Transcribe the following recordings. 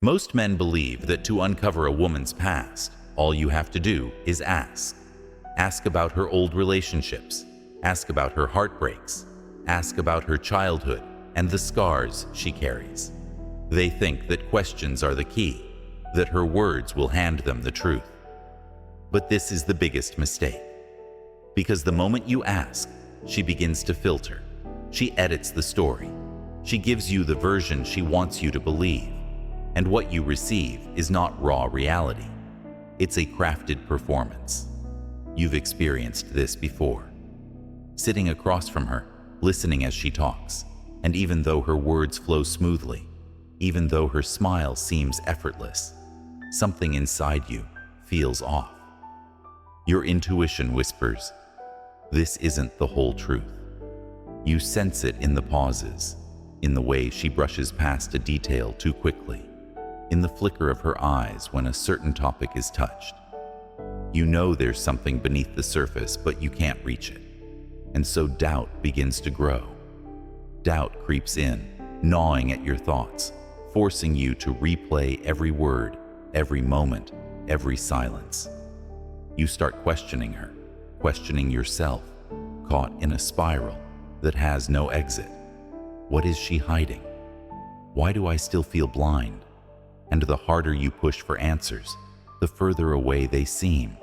Most men believe that to uncover a woman's past, all you have to do is ask. Ask about her old relationships. Ask about her heartbreaks. Ask about her childhood and the scars she carries. They think that questions are the key, that her words will hand them the truth. But this is the biggest mistake. Because the moment you ask, she begins to filter. She edits the story. She gives you the version she wants you to believe. And what you receive is not raw reality. It's a crafted performance. You've experienced this before. Sitting across from her, listening as she talks, and even though her words flow smoothly, even though her smile seems effortless, something inside you feels off. Your intuition whispers, "This isn't the whole truth." You sense it in the pauses, in the way she brushes past a detail too quickly, in the flicker of her eyes when a certain topic is touched. You know there's something beneath the surface, but you can't reach it. And so doubt begins to grow. Doubt creeps in, gnawing at your thoughts, forcing you to replay every word, every moment, every silence. You start questioning her, questioning yourself, caught in a spiral that has no exit. What is she hiding? Why do I still feel blind? And the harder you push for answers, the further away they seem.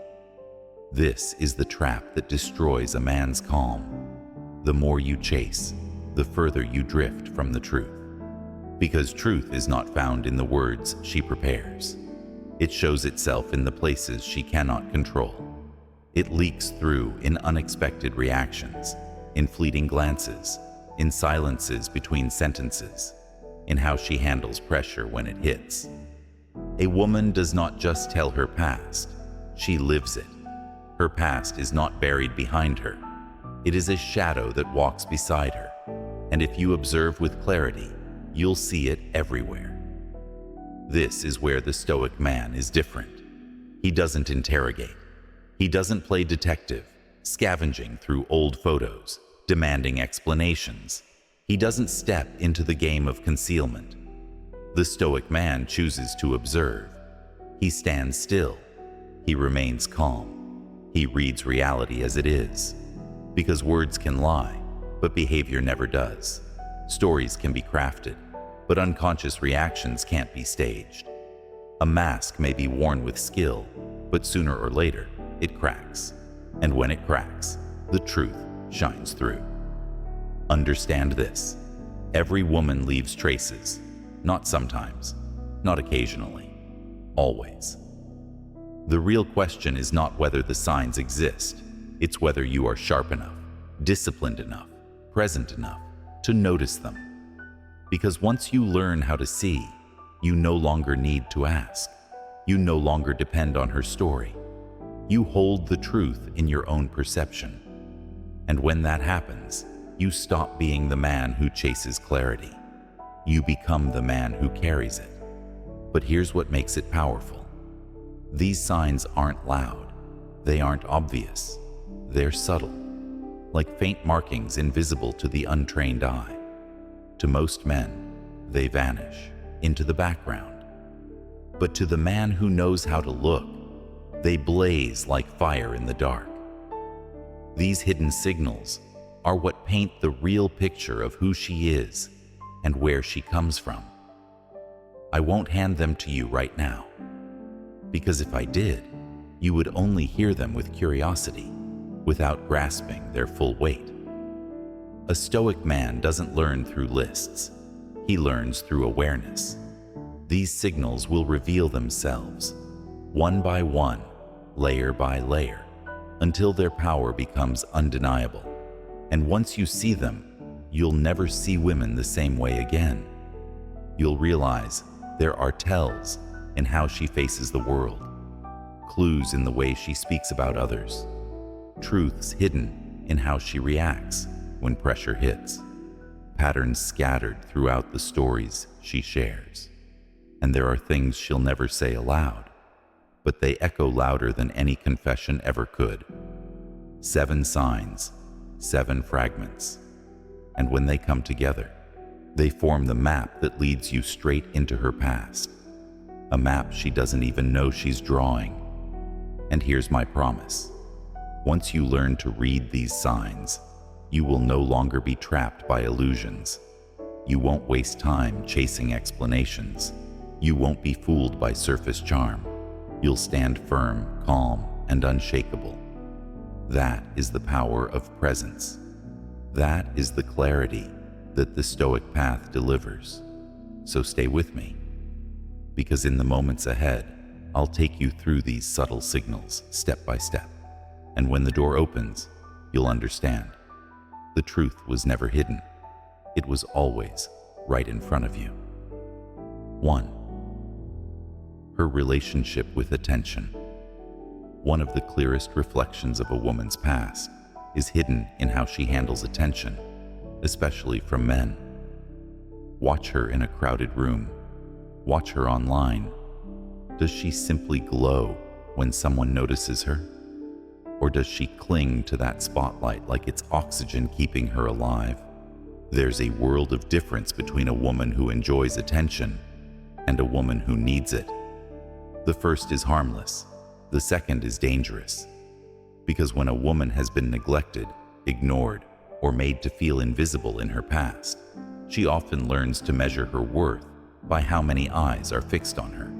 This is the trap that destroys a man's calm. The more you chase, the further you drift from the truth. Because truth is not found in the words she prepares. It shows itself in the places she cannot control. It leaks through in unexpected reactions, in fleeting glances, in silences between sentences, in how she handles pressure when it hits. A woman does not just tell her past, she lives it. Her past is not buried behind her. It is a shadow that walks beside her. And if you observe with clarity, you'll see it everywhere. This is where the Stoic man is different. He doesn't interrogate. He doesn't play detective, scavenging through old photos, demanding explanations. He doesn't step into the game of concealment. The Stoic man chooses to observe. He stands still. He remains calm. He reads reality as it is. Because words can lie, but behavior never does. Stories can be crafted, but unconscious reactions can't be staged. A mask may be worn with skill, but sooner or later, it cracks. And when it cracks, the truth shines through. Understand this. Every woman leaves traces. Not sometimes, not occasionally, always. The real question is not whether the signs exist. It's whether you are sharp enough, disciplined enough, present enough to notice them. Because once you learn how to see, you no longer need to ask. You no longer depend on her story. You hold the truth in your own perception. And when that happens, you stop being the man who chases clarity. You become the man who carries it. But here's what makes it powerful. These signs aren't loud. They aren't obvious. They're subtle, like faint markings invisible to the untrained eye. To most men, they vanish into the background. But to the man who knows how to look, they blaze like fire in the dark. These hidden signals are what paint the real picture of who she is and where she comes from. I won't hand them to you right now, because if I did, you would only hear them with curiosity, without grasping their full weight. A Stoic man doesn't learn through lists. He learns through awareness. These signals will reveal themselves, one by one, layer by layer, until their power becomes undeniable. And once you see them, you'll never see women the same way again. You'll realize there are tells in how she faces the world, clues in the way she speaks about others, truths hidden in how she reacts when pressure hits, patterns scattered throughout the stories she shares. And there are things she'll never say aloud, but they echo louder than any confession ever could. 7 signs, 7 fragments. And when they come together, they form the map that leads you straight into her past, a map she doesn't even know she's drawing. And here's my promise. Once you learn to read these signs, you will no longer be trapped by illusions. You won't waste time chasing explanations. You won't be fooled by surface charm. You'll stand firm, calm, and unshakable. That is the power of presence. That is the clarity that the Stoic path delivers. So stay with me, because in the moments ahead, I'll take you through these subtle signals step by step. And when the door opens, you'll understand. The truth was never hidden. It was always right in front of you. 1. Her relationship with attention. One of the clearest reflections of a woman's past is hidden in how she handles attention, especially from men. Watch her in a crowded room. Watch her online. Does she simply glow when someone notices her? Or does she cling to that spotlight like it's oxygen keeping her alive? There's a world of difference between a woman who enjoys attention and a woman who needs it. The first is harmless. The second is dangerous. Because when a woman has been neglected, ignored, or made to feel invisible in her past, she often learns to measure her worth by how many eyes are fixed on her.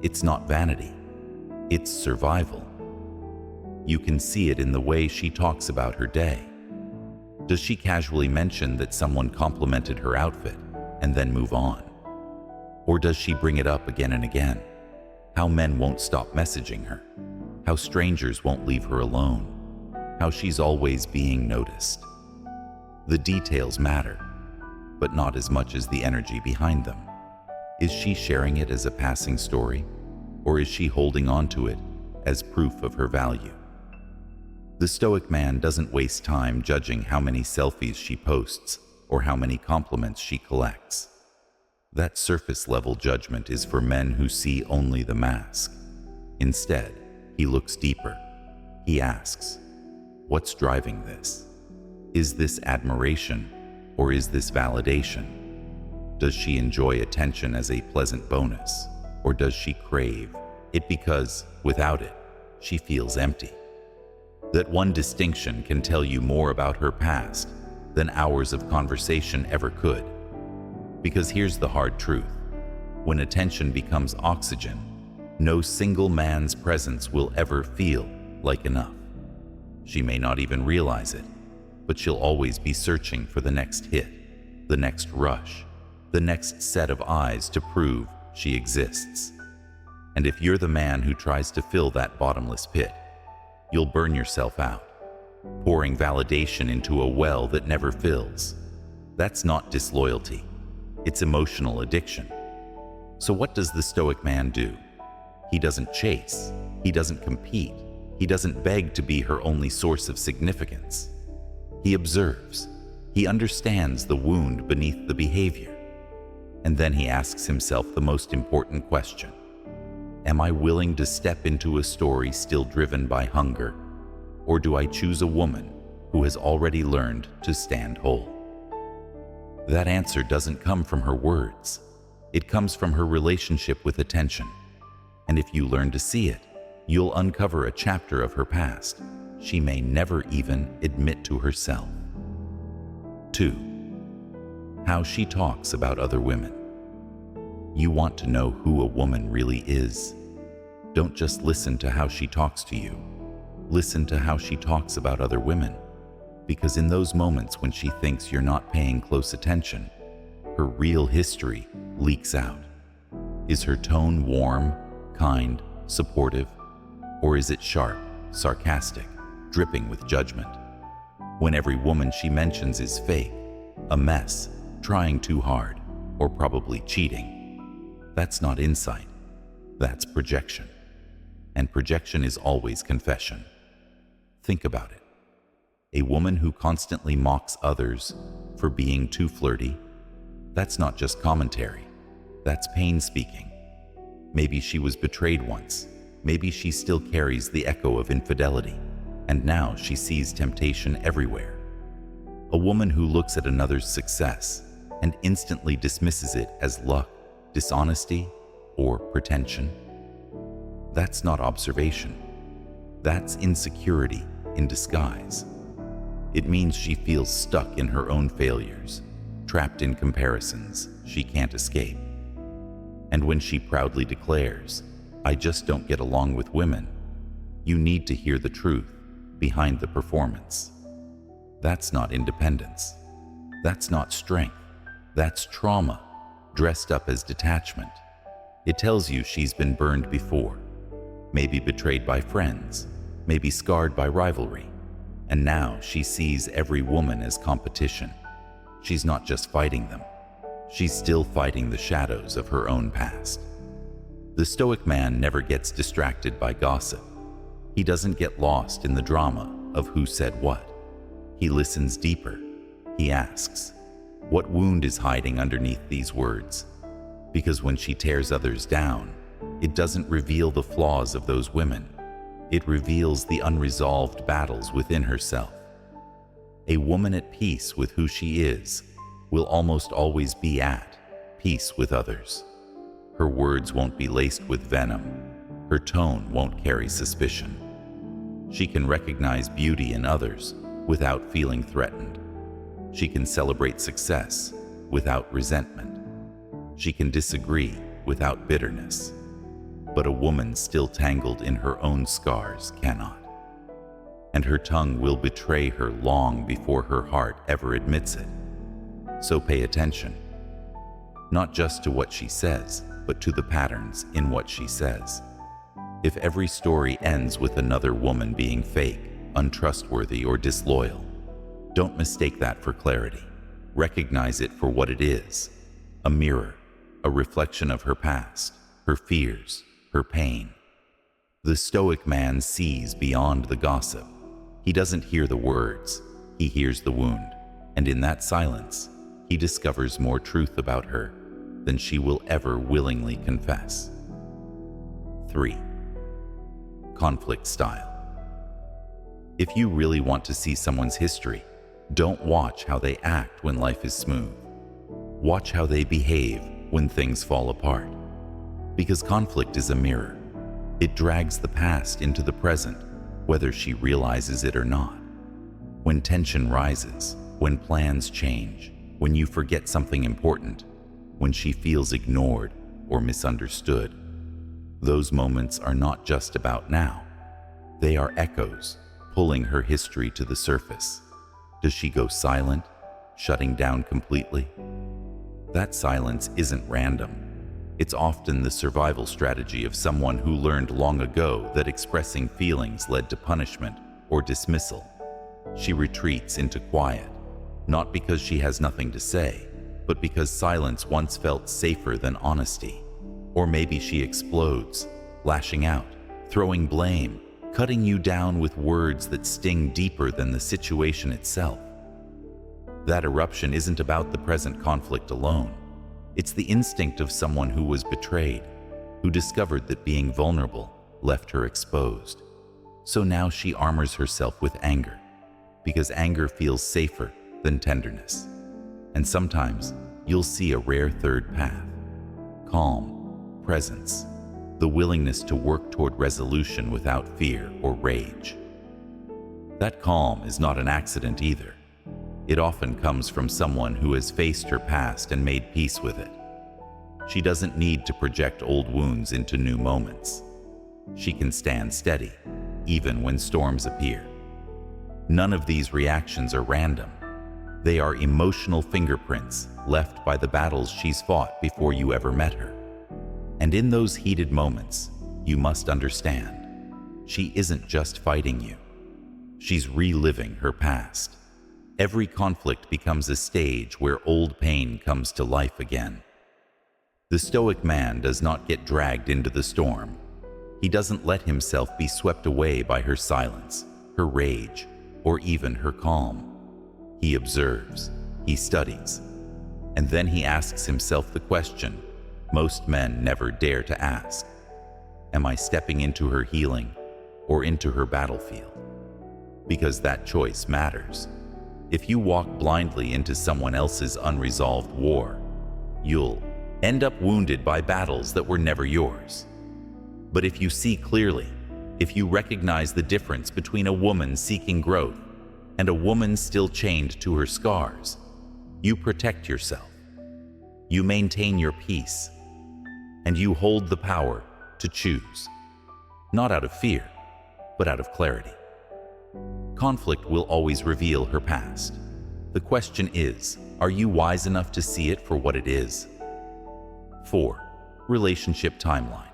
It's not vanity. It's survival. You can see it in the way she talks about her day. Does she casually mention that someone complimented her outfit and then move on? Or does she bring it up again and again? How men won't stop messaging her. How strangers won't leave her alone. How she's always being noticed. The details matter, but not as much as the energy behind them. Is she sharing it as a passing story, or is she holding on to it as proof of her value? The Stoic man doesn't waste time judging how many selfies she posts or how many compliments she collects. That surface-level judgment is for men who see only the mask. Instead, he looks deeper. He asks, what's driving this? Is this admiration, or is this validation? Does she enjoy attention as a pleasant bonus, or does she crave it because, without it, she feels empty? That one distinction can tell you more about her past than hours of conversation ever could. Because here's the hard truth. When attention becomes oxygen, no single man's presence will ever feel like enough. She may not even realize it, but she'll always be searching for the next hit, the next rush, the next set of eyes to prove she exists. And if you're the man who tries to fill that bottomless pit, you'll burn yourself out, pouring validation into a well that never fills. That's not disloyalty. It's emotional addiction. So what does the Stoic man do? He doesn't chase. He doesn't compete. He doesn't beg to be her only source of significance. He observes. He understands the wound beneath the behavior. And then he asks himself the most important question. Am I willing to step into a story still driven by hunger? Or do I choose a woman who has already learned to stand whole? That answer doesn't come from her words. It comes from her relationship with attention. And if you learn to see it, you'll uncover a chapter of her past she may never even admit to herself. 2. How she talks about other women. You want to know who a woman really is. Don't just listen to how she talks to you. Listen to how she talks about other women. Because in those moments when she thinks you're not paying close attention, her real history leaks out. Is her tone warm, kind, supportive, or is it sharp, sarcastic, dripping with judgment? When every woman she mentions is fake, a mess, trying too hard, or probably cheating, that's not insight, that's projection. And projection is always confession. Think about it. A woman who constantly mocks others for being too flirty, that's not just commentary, that's pain speaking. Maybe she was betrayed once. Maybe she still carries the echo of infidelity, and now she sees temptation everywhere. A woman who looks at another's success and instantly dismisses it as luck, dishonesty, or pretension? That's not observation. That's insecurity in disguise. It means she feels stuck in her own failures, trapped in comparisons she can't escape. And when she proudly declares, "I just don't get along with women," you need to hear the truth behind the performance. That's not independence. That's not strength. That's trauma, dressed up as detachment. It tells you she's been burned before, maybe betrayed by friends, maybe scarred by rivalry, and now she sees every woman as competition. She's not just fighting them. She's still fighting the shadows of her own past. The Stoic man never gets distracted by gossip. He doesn't get lost in the drama of who said what. He listens deeper. He asks, what wound is hiding underneath these words? Because when she tears others down, it doesn't reveal the flaws of those women. It reveals the unresolved battles within herself. A woman at peace with who she is will almost always be at peace with others. Her words won't be laced with venom. Her tone won't carry suspicion. She can recognize beauty in others without feeling threatened. She can celebrate success without resentment. She can disagree without bitterness. But a woman still tangled in her own scars cannot. And her tongue will betray her long before her heart ever admits it. So pay attention, not just to what she says, but to the patterns in what she says. If every story ends with another woman being fake, untrustworthy, or disloyal, don't mistake that for clarity. Recognize it for what it is: a mirror, a reflection of her past, her fears, her pain. The Stoic man sees beyond the gossip. He doesn't hear the words, he hears the wound, and in that silence, he discovers more truth about her than she will ever willingly confess. 3. Conflict style. If you really want to see someone's history, don't watch how they act when life is smooth. Watch how they behave when things fall apart. Because conflict is a mirror. It drags the past into the present, whether she realizes it or not. When tension rises, when plans change, when you forget something important, when she feels ignored or misunderstood, those moments are not just about now. They are echoes, pulling her history to the surface. Does she go silent, shutting down completely? That silence isn't random. It's often the survival strategy of someone who learned long ago that expressing feelings led to punishment or dismissal. She retreats into quiet, not because she has nothing to say, but because silence once felt safer than honesty. Or maybe she explodes, lashing out, throwing blame, cutting you down with words that sting deeper than the situation itself. That eruption isn't about the present conflict alone. It's the instinct of someone who was betrayed, who discovered that being vulnerable left her exposed. So now she armors herself with anger, because anger feels safer than tenderness. And sometimes you'll see a rare third path: calm, presence, the willingness to work toward resolution without fear or rage. That calm is not an accident either. It often comes from someone who has faced her past and made peace with it. She doesn't need to project old wounds into new moments. She can stand steady, even when storms appear. None of these reactions are random. They are emotional fingerprints left by the battles she's fought before you ever met her. And in those heated moments, you must understand, she isn't just fighting you. She's reliving her past. Every conflict becomes a stage where old pain comes to life again. The Stoic man does not get dragged into the storm. He doesn't let himself be swept away by her silence, her rage, or even her calm. He observes, he studies, and then he asks himself the question most men never dare to ask: am I stepping into her healing or into her battlefield? Because that choice matters. If you walk blindly into someone else's unresolved war, you'll end up wounded by battles that were never yours. But if you see clearly, if you recognize the difference between a woman seeking growth and a woman still chained to her scars, you protect yourself, you maintain your peace, and you hold the power to choose, not out of fear, but out of clarity. Conflict will always reveal her past. The question is, are you wise enough to see it for what it is? 4. Relationship timeline.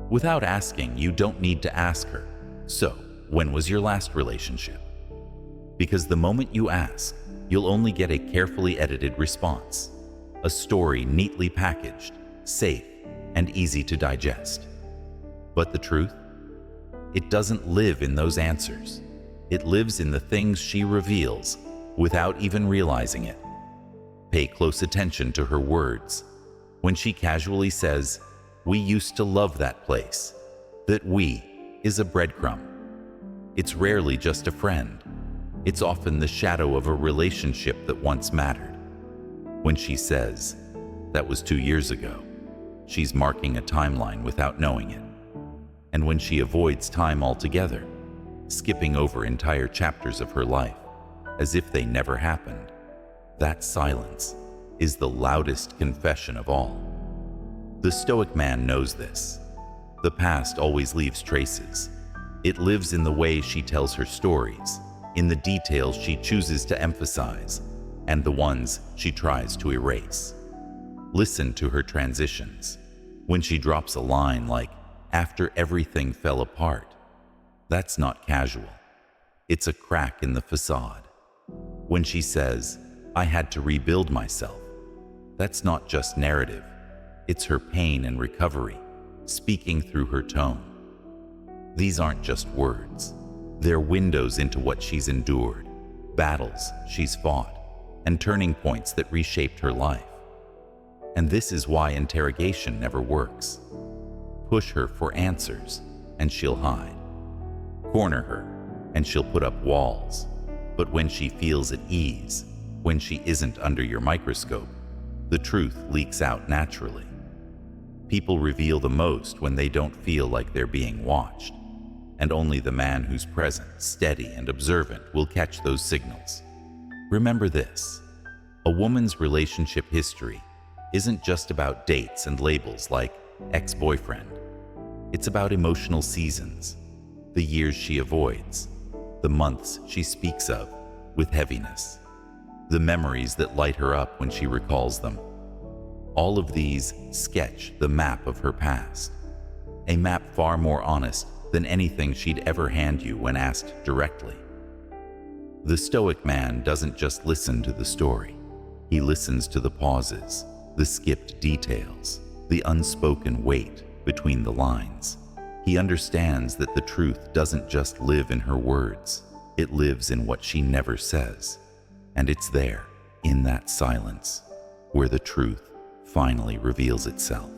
Without asking, you don't need to ask her, so, when was your last relationship? Because the moment you ask, you'll only get a carefully edited response, a story neatly packaged, safe, and easy to digest. But the truth? It doesn't live in those answers. It lives in the things she reveals without even realizing it. Pay close attention to her words. When she casually says, "We used to love that place," that "we" is a breadcrumb. It's rarely just a friend. It's often the shadow of a relationship that once mattered. When she says, "That was 2 years ago," she's marking a timeline without knowing it. And when she avoids time altogether, skipping over entire chapters of her life as if they never happened, that silence is the loudest confession of all. The Stoic man knows this. The past always leaves traces. It lives in the way she tells her stories, in the details she chooses to emphasize, and the ones she tries to erase. Listen to her transitions. When she drops a line like, "After everything fell apart," that's not casual. It's a crack in the facade. When she says, "I had to rebuild myself," that's not just narrative. It's her pain and recovery, speaking through her tone. These aren't just words. They're windows into what she's endured, battles she's fought, and turning points that reshaped her life. And this is why interrogation never works. Push her for answers, and she'll hide. Corner her, and she'll put up walls. But when she feels at ease, when she isn't under your microscope, the truth leaks out naturally. People reveal the most when they don't feel like they're being watched, and only the man who's present, steady, and observant will catch those signals. Remember this: a woman's relationship history isn't just about dates and labels like ex-boyfriend. It's about emotional seasons, the years she avoids, the months she speaks of with heaviness, the memories that light her up when she recalls them. All of these sketch the map of her past, a map far more honest than anything she'd ever hand you when asked directly. The Stoic man doesn't just listen to the story. He listens to the pauses, the skipped details, the unspoken weight between the lines. He understands that the truth doesn't just live in her words. It lives in what she never says. And it's there, in that silence, where the truth finally reveals itself.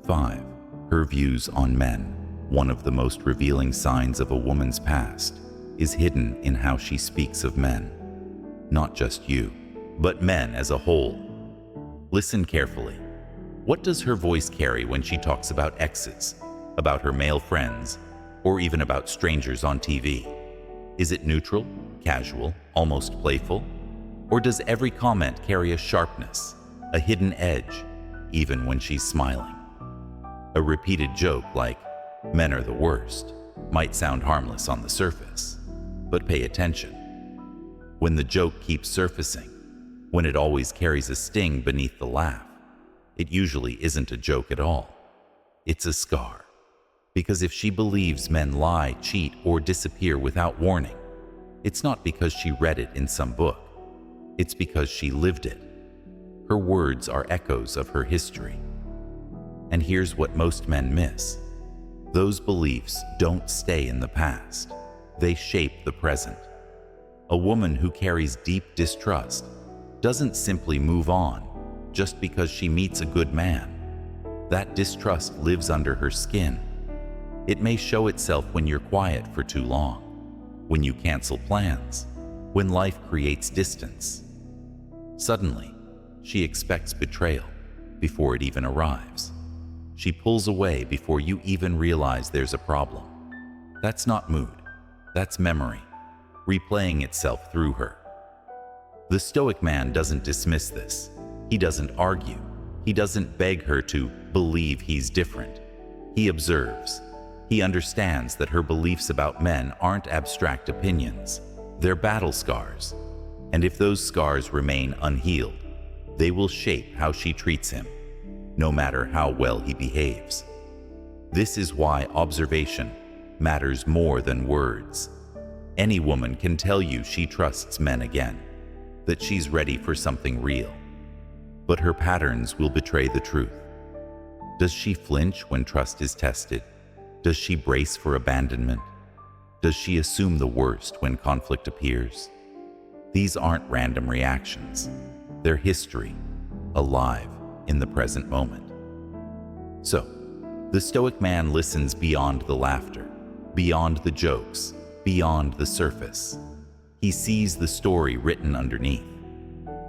5. Her views on men. One of the most revealing signs of a woman's past is hidden in how she speaks of men. Not just you, but men as a whole. Listen carefully. What does her voice carry when she talks about exes, about her male friends, or even about strangers on TV? Is it neutral, casual, almost playful? Or does every comment carry a sharpness, a hidden edge, even when she's smiling? A repeated joke like, "Men are the worst," might sound harmless on the surface, but pay attention. When the joke keeps surfacing, when it always carries a sting beneath the laugh, it usually isn't a joke at all. It's a scar. Because if she believes men lie, cheat, or disappear without warning, it's not because she read it in some book. It's because she lived it. Her words are echoes of her history. And here's what most men miss. Those beliefs don't stay in the past. They shape the present. A woman who carries deep distrust doesn't simply move on just because she meets a good man. That distrust lives under her skin. It may show itself when you're quiet for too long, when you cancel plans, when life creates distance. Suddenly, she expects betrayal, before it even arrives. She pulls away before you even realize there's a problem. That's not mood. That's memory, replaying itself through her. The Stoic man doesn't dismiss this. He doesn't argue. He doesn't beg her to believe he's different. He observes. He understands that her beliefs about men aren't abstract opinions. They're battle scars. And if those scars remain unhealed, they will shape how she treats him, no matter how well he behaves. This is why observation matters more than words. Any woman can tell you she trusts men again, that she's ready for something real. But her patterns will betray the truth. Does she flinch when trust is tested? Does she brace for abandonment? Does she assume the worst when conflict appears? These aren't random reactions. They're history, alive in the present moment. So, the Stoic man listens beyond the laughter, beyond the jokes, beyond the surface. He sees the story written underneath.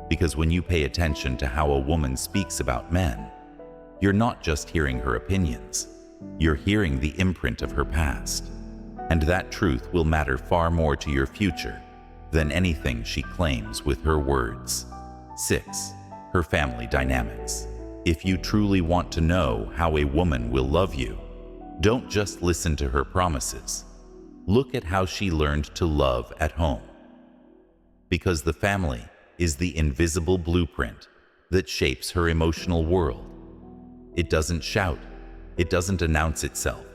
Because when you pay attention to how a woman speaks about men, you're not just hearing her opinions, you're hearing the imprint of her past. And that truth will matter far more to your future than anything she claims with her words. 6. Her family dynamics. If you truly want to know how a woman will love you, don't just listen to her promises. Look at how she learned to love at home. Because the family is the invisible blueprint that shapes her emotional world. It doesn't shout, it doesn't announce itself,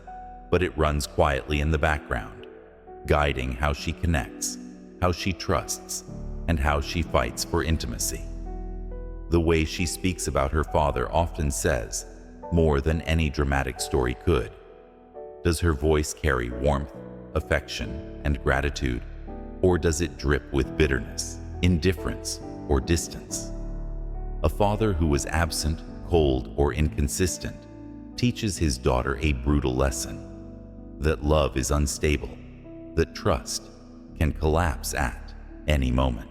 but it runs quietly in the background, guiding how she connects, how she trusts, and how she fights for intimacy. The way she speaks about her father often says more than any dramatic story could. Does her voice carry warmth, affection, and gratitude, or does it drip with bitterness, indifference, or distance? A father who was absent, cold, or inconsistent teaches his daughter a brutal lesson: that love is unstable, that trust can collapse at any moment.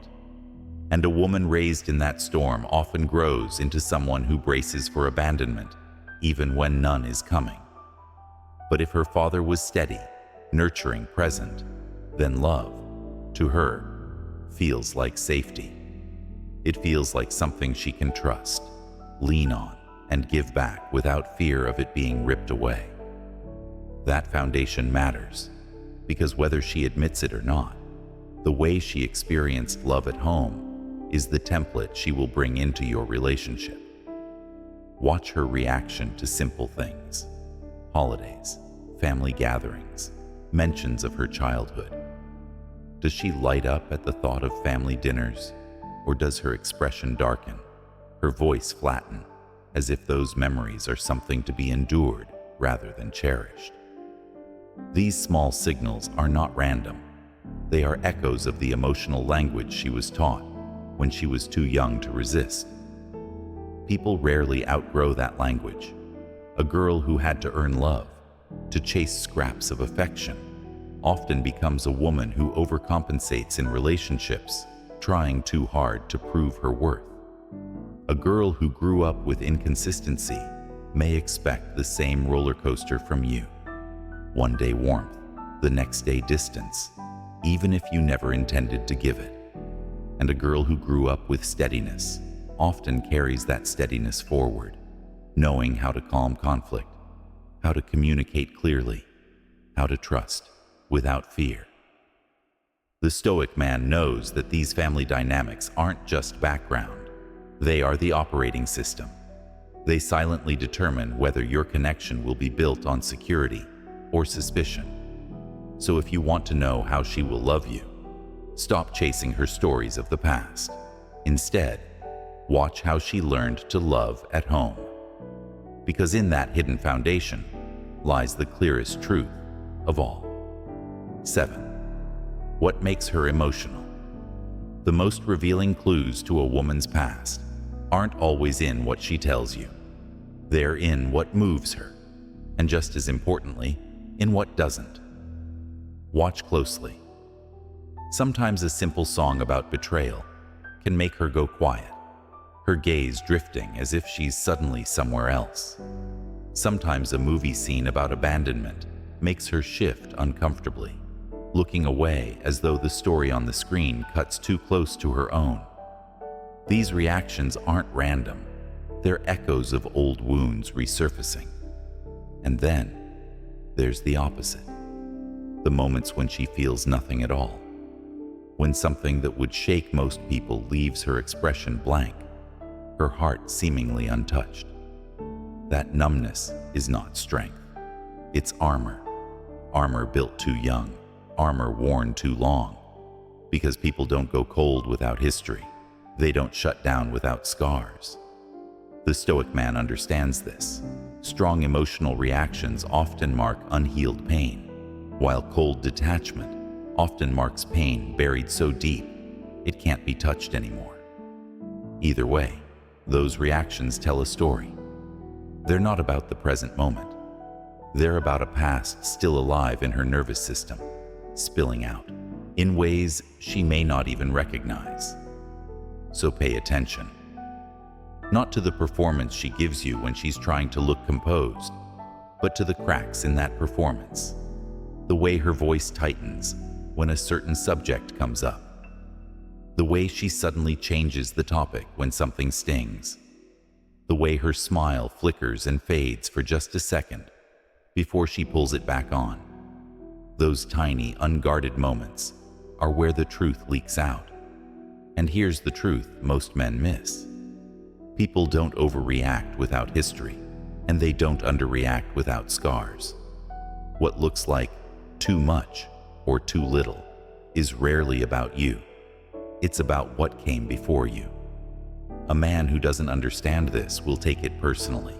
And a woman raised in that storm often grows into someone who braces for abandonment, even when none is coming. But if her father was steady, nurturing, present, then love, to her, feels like safety. It feels like something she can trust, lean on, and give back without fear of it being ripped away. That foundation matters, because whether she admits it or not, the way she experienced love at home is the template she will bring into your relationship. Watch her reaction to simple things: holidays, family gatherings, mentions of her childhood. Does she light up at the thought of family dinners, or does her expression darken, her voice flatten, as if those memories are something to be endured rather than cherished? These small signals are not random. They are echoes of the emotional language she was taught when she was too young to resist. People rarely outgrow that language. A girl who had to earn love, to chase scraps of affection, often becomes a woman who overcompensates in relationships, trying too hard to prove her worth. A girl who grew up with inconsistency may expect the same roller coaster from you. One day warmth, the next day distance, even if you never intended to give it. And a girl who grew up with steadiness often carries that steadiness forward, knowing how to calm conflict, how to communicate clearly, how to trust without fear. The Stoic man knows that these family dynamics aren't just background. They are the operating system. They silently determine whether your connection will be built on security or suspicion. So if you want to know how she will love you, stop chasing her stories of the past. Instead, watch how she learned to love at home. Because in that hidden foundation lies the clearest truth of all. 7. What makes her emotional? The most revealing clues to a woman's past aren't always in what she tells you. They're in what moves her, and just as importantly, in what doesn't. Watch closely. Sometimes a simple song about betrayal can make her go quiet. her gaze drifting as if she's suddenly somewhere else. Sometimes a movie scene about abandonment makes her shift uncomfortably, looking away as though the story on the screen cuts too close to her own. These reactions aren't random. They're echoes of old wounds resurfacing. And then there's the opposite. The moments when she feels nothing at all. When something that would shake most people leaves her expression blank, her heart seemingly untouched. That numbness is not strength. It's armor. Armor built too young. Armor worn too long. Because people don't go cold without history. They don't shut down without scars. The Stoic man understands this. Strong emotional reactions often mark unhealed pain, while cold detachment often marks pain buried so deep it can't be touched anymore. Either way, those reactions tell a story. They're not about the present moment. They're about a past still alive in her nervous system, spilling out in ways she may not even recognize. So pay attention. Not to the performance she gives you when she's trying to look composed, but to the cracks in that performance. The way her voice tightens when a certain subject comes up. The way she suddenly changes the topic when something stings. The way her smile flickers and fades for just a second before she pulls it back on. Those tiny, unguarded moments are where the truth leaks out. And here's the truth most men miss. People don't overreact without history, and they don't underreact without scars. What looks like too much or too little is rarely about you. It's about what came before you. A man who doesn't understand this will take it personally.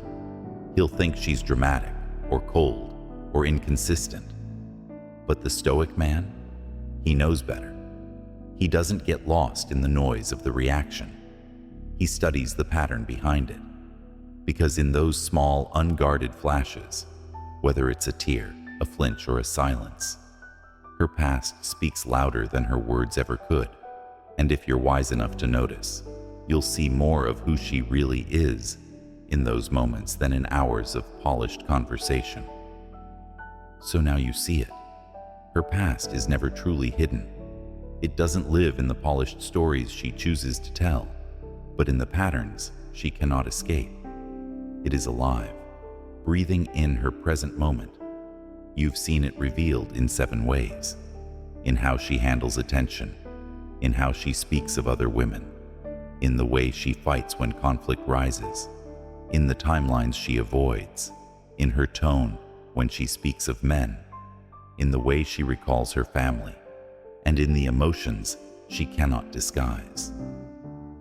He'll think she's dramatic or cold or inconsistent. But the Stoic man, he knows better. He doesn't get lost in the noise of the reaction. He studies the pattern behind it. Because in those small, unguarded flashes, whether it's a tear, a flinch, or a silence, her past speaks louder than her words ever could. And if you're wise enough to notice, you'll see more of who she really is in those moments than in hours of polished conversation. So now you see it. Her past is never truly hidden. It doesn't live in the polished stories she chooses to tell, but in the patterns she cannot escape. It is alive, breathing in her present moment. You've seen it revealed in 7 ways. In how she handles attention, in how she speaks of other women, in the way she fights when conflict rises, in the timelines she avoids, in her tone when she speaks of men, in the way she recalls her family, and in the emotions she cannot disguise.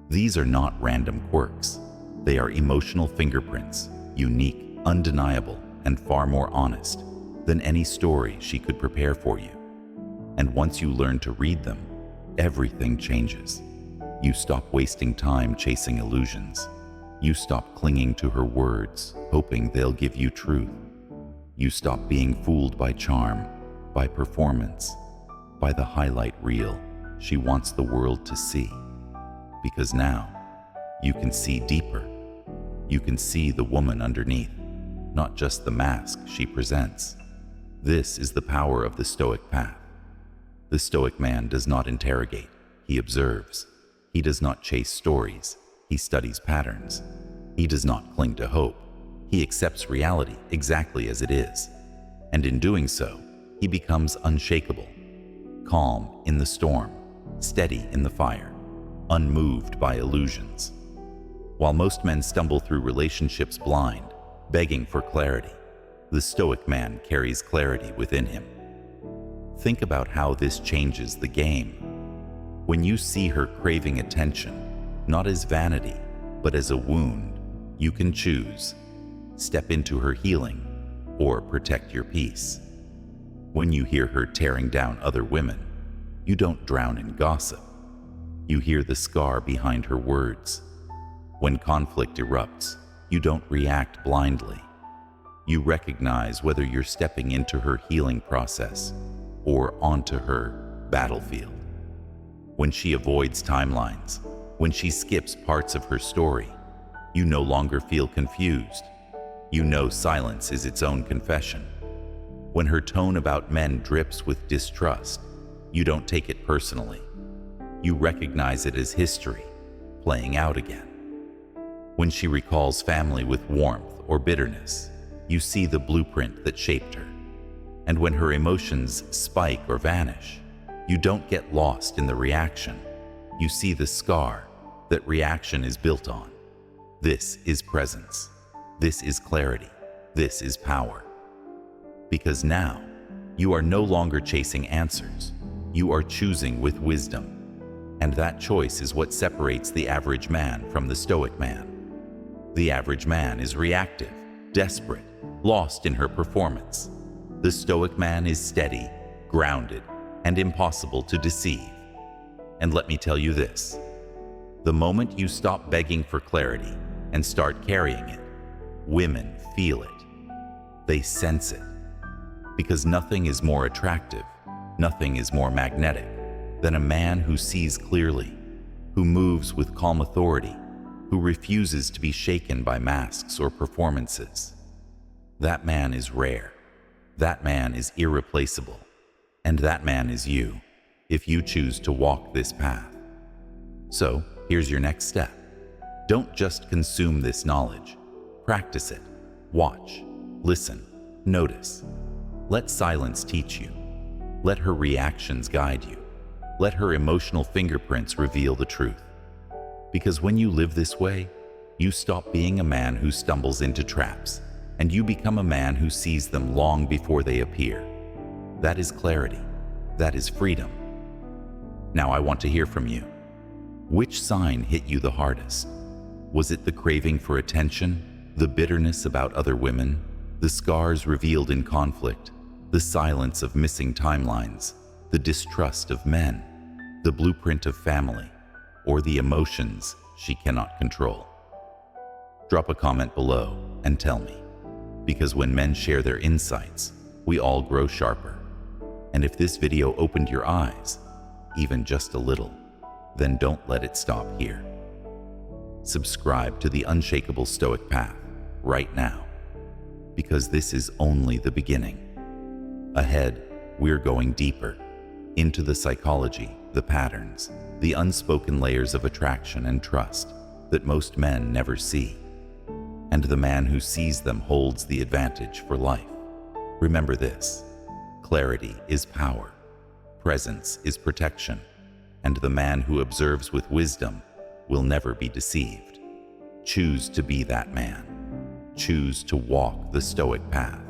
These are not random quirks. They are emotional fingerprints, unique, undeniable, and far more honest than any story she could prepare for you. And once you learn to read them, everything changes. You stop wasting time chasing illusions. You stop clinging to her words, hoping they'll give you truth. You stop being fooled by charm, by performance, by the highlight reel she wants the world to see. Because now, you can see deeper. You can see the woman underneath, not just the mask she presents. This is the power of the Stoic path. The Stoic man does not interrogate, he observes. He does not chase stories, he studies patterns. He does not cling to hope, he accepts reality exactly as it is. And in doing so, he becomes unshakable, calm in the storm, steady in the fire, unmoved by illusions. While most men stumble through relationships blind, begging for clarity, the Stoic man carries clarity within him. Think about how this changes the game. When you see her craving attention, not as vanity, but as a wound, you can choose: step into her healing or protect your peace. When you hear her tearing down other women, you don't drown in gossip. You hear the scar behind her words. When conflict erupts, you don't react blindly. You recognize whether you're stepping into her healing process or onto her battlefield. When she avoids timelines, When she skips parts of her story, you no longer feel confused. You know silence is its own confession. When her tone about men drips with distrust, you don't take it personally. You recognize it as history, playing out again. When she recalls family with warmth or bitterness, you see the blueprint that shaped her. And when her emotions spike or vanish, you don't get lost in the reaction. You see the scar that reaction is built on. This is presence. This is clarity. This is power. Because now, you are no longer chasing answers. You are choosing with wisdom. And that choice is what separates the average man from the Stoic man. The average man is reactive, desperate, lost in her performance. The Stoic man is steady, grounded, and impossible to deceive. And let me tell you this: the moment you stop begging for clarity and start carrying it, women feel it. They sense it. Because nothing is more attractive, nothing is more magnetic than a man who sees clearly, who moves with calm authority, who refuses to be shaken by masks or performances. That man is rare. That man is irreplaceable. And that man is you, if you choose to walk this path. So, here's your next step. Don't just consume this knowledge. Practice it. Watch. Listen. Notice. Let silence teach you. Let her reactions guide you. Let her emotional fingerprints reveal the truth. Because when you live this way, you stop being a man who stumbles into traps, and you become a man who sees them long before they appear. That is clarity. That is freedom. Now I want to hear from you. Which sign hit you the hardest? Was it the craving for attention, the bitterness about other women, the scars revealed in conflict, the silence of missing timelines, the distrust of men, the blueprint of family, or the emotions she cannot control? Drop a comment below and tell me, because when men share their insights, we all grow sharper. And if this video opened your eyes, even just a little, then don't let it stop here. Subscribe to the Unshakable Stoic Path right now, because this is only the beginning. Ahead, we're going deeper into the psychology, the patterns, the unspoken layers of attraction and trust that most men never see. And the man who sees them holds the advantage for life. Remember this: clarity is power, presence is protection, and the man who observes with wisdom will never be deceived. Choose to be that man. Choose to walk the Stoic path.